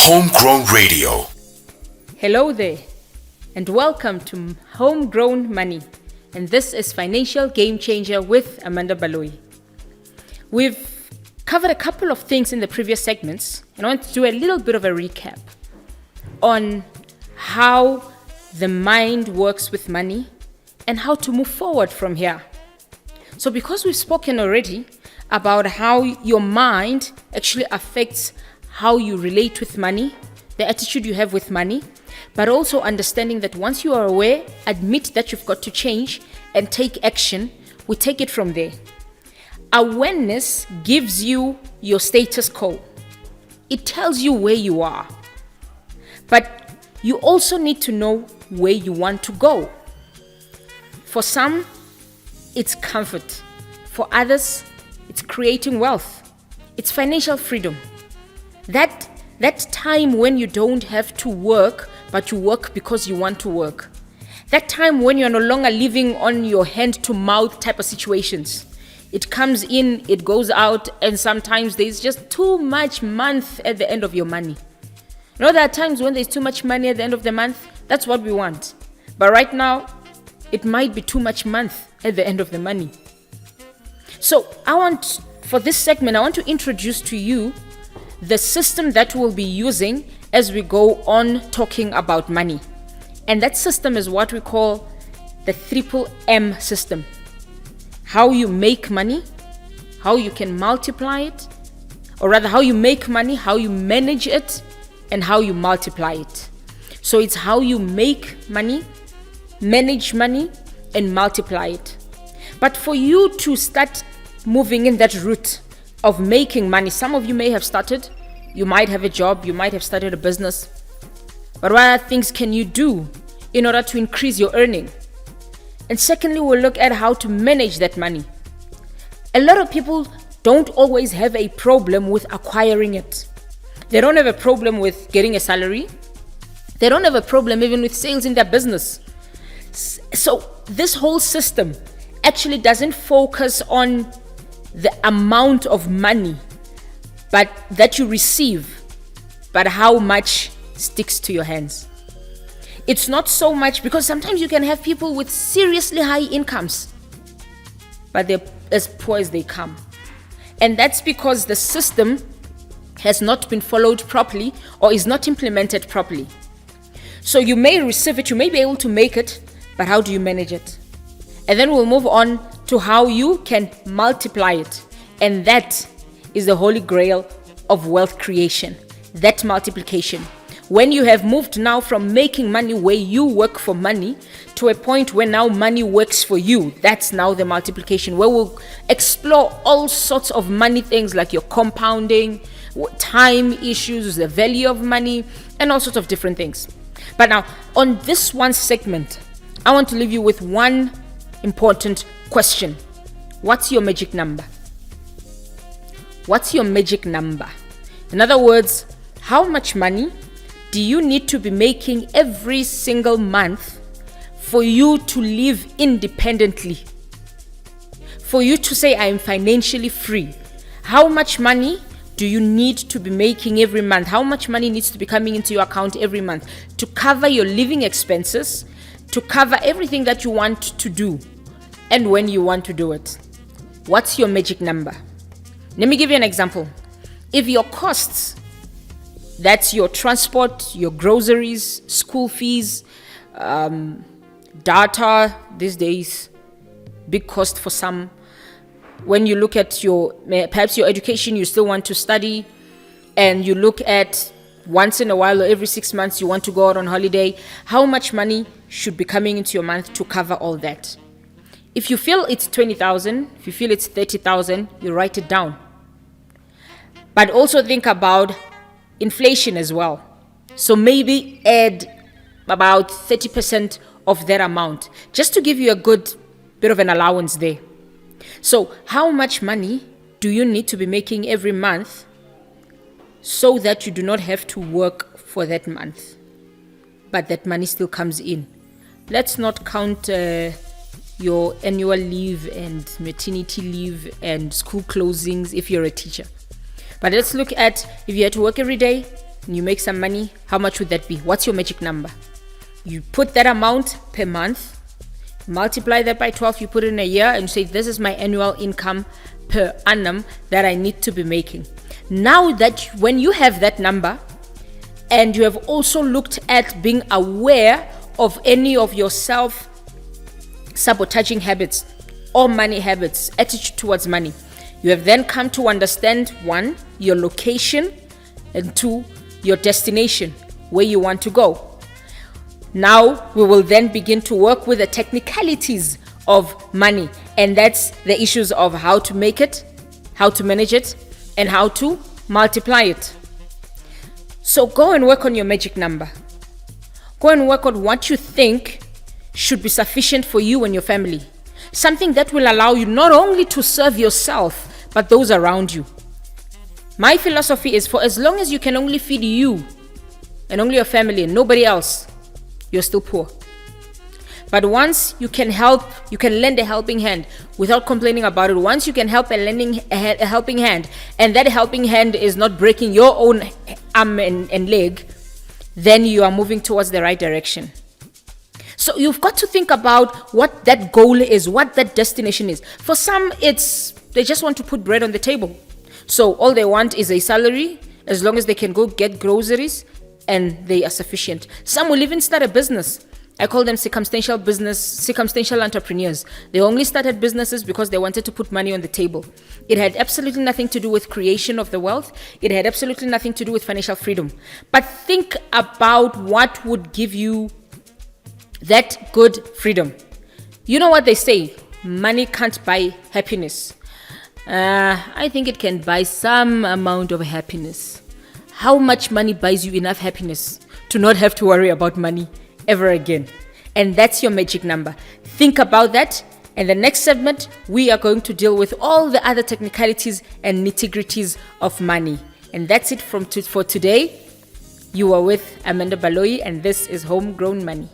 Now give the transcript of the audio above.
Homegrown Radio. Hello there, and welcome to Homegrown Money. And this is Financial Game Changer with Amanda Baloyi. We've covered a couple of things in the previous segments, and I want to do a little bit of a recap on how the mind works with money and how to move forward from here. So because we've spoken already about how your mind actually affects how you relate with money, the attitude you have with money, but also understanding that once you are aware, admit that you've got to change and take action, we take it from there. Awareness gives you your status quo. It tells you where you are. But you also need to know where you want to go. For some, it's comfort. For others, it's creating wealth. It's financial freedom. That time when you don't have to work, but you work because you want to work. That time when you're no longer living on your hand-to-mouth type of situations. It comes in, it goes out, and sometimes there's just too much month at the end of your money. You know, there are times when there's too much money at the end of the month. That's what we want. But right now, it might be too much month at the end of the money. So for this segment, I want to introduce to you the system that we'll be using as we go on talking about money. And that system is what we call the triple M system. How you make money, how you can multiply it, or rather how you make money, how you manage it, and how you multiply it. So it's how you make money, manage money, and multiply it. But for you to start moving in that route of making money, some of you may have started, you might have a job, you might have started a business. But what other things can you do in order to increase your earning? And secondly, we'll look at how to manage that money. A lot of people don't always have a problem with acquiring it. They don't have a problem with getting a salary. They don't have a problem even with sales in their business. So this whole system actually doesn't focus on the amount of money but that you receive, but how much sticks to your hands. It's not so much, because sometimes you can have people with seriously high incomes, but they're as poor as they come. And that's because the system has not been followed properly or is not implemented properly. So you may receive it, you may be able to make it, but how do you manage it? And then we'll move on to how you can multiply it. And that is the holy grail of wealth creation, that multiplication. When you have moved now from making money where you work for money to a point where now money works for you, that's now the multiplication, where we'll explore all sorts of money things like your compounding, time issues, the value of money, and all sorts of different things. But now, on this one segment, I want to leave you with one important question. What's your magic number? What's your magic number? In other words, how much money do you need to be making every single month for you to live independently? For you to say, I am financially free. How much money do you need to be making every month? How much money needs to be coming into your account every month to cover your living expenses, to cover everything that you want to do and when you want to do it? What's your magic number? Let me give you an example. If your costs, that's your transport, your groceries, school fees, data these days, big cost for some. When you look at perhaps your education, you still want to study, and you look at once in a while or every 6 months you want to go out on holiday, how much money should be coming into your month to cover all that? If you feel it's 20,000, if you feel it's 30,000, you write it down. But also think about inflation as well. So maybe add about 30% of that amount, just to give you a good bit of an allowance there. So how much money do you need to be making every month so that you do not have to work for that month, but that money still comes in? Let's not count your annual leave and maternity leave and school closings if you're a teacher. But let's look at if you had to work every day, and you make some money, how much would that be? What's your magic number? You put that amount per month, multiply that by 12, you put it in a year, and you say, this is my annual income per annum that I need to be making. Now that when you have that number, and you have also looked at being aware of any of your self-sabotaging habits or money habits, attitude towards money, you have then come to understand, 1, your location, and 2, your destination, where you want to go. Now we will then begin to work with the technicalities of money, and that's the issues of how to make it, how to manage it, and how to multiply it. So go and work on your magic number. Go and work on what you think should be sufficient for you and your family. Something that will allow you not only to serve yourself, but those around you. My philosophy is, for as long as you can only feed you and only your family and nobody else, you're still poor. But once you can help, you can lend a helping hand without complaining about it. Once you can help a helping hand, and that helping hand is not breaking your own arm and leg, then you are moving towards the right direction. So you've got to think about what that goal is, what that destination is. For some, they just want to put bread on the table. So all they want is a salary, as long as they can go get groceries, and they are sufficient. Some will even start a business. I call them circumstantial entrepreneurs. They only started businesses because they wanted to put money on the table. It had absolutely nothing to do with creation of the wealth. It had absolutely nothing to do with financial freedom. But think about what would give you that good freedom. You know what they say? Money can't buy happiness. I think it can buy some amount of happiness. How much money buys you enough happiness to not have to worry about money ever again? And that's your magic number. Think about that. And the next segment, we are going to deal with all the other technicalities and nitty-gritties of money. And that's it for today. You are with Amanda Baloyi, and this is Homegrown Money.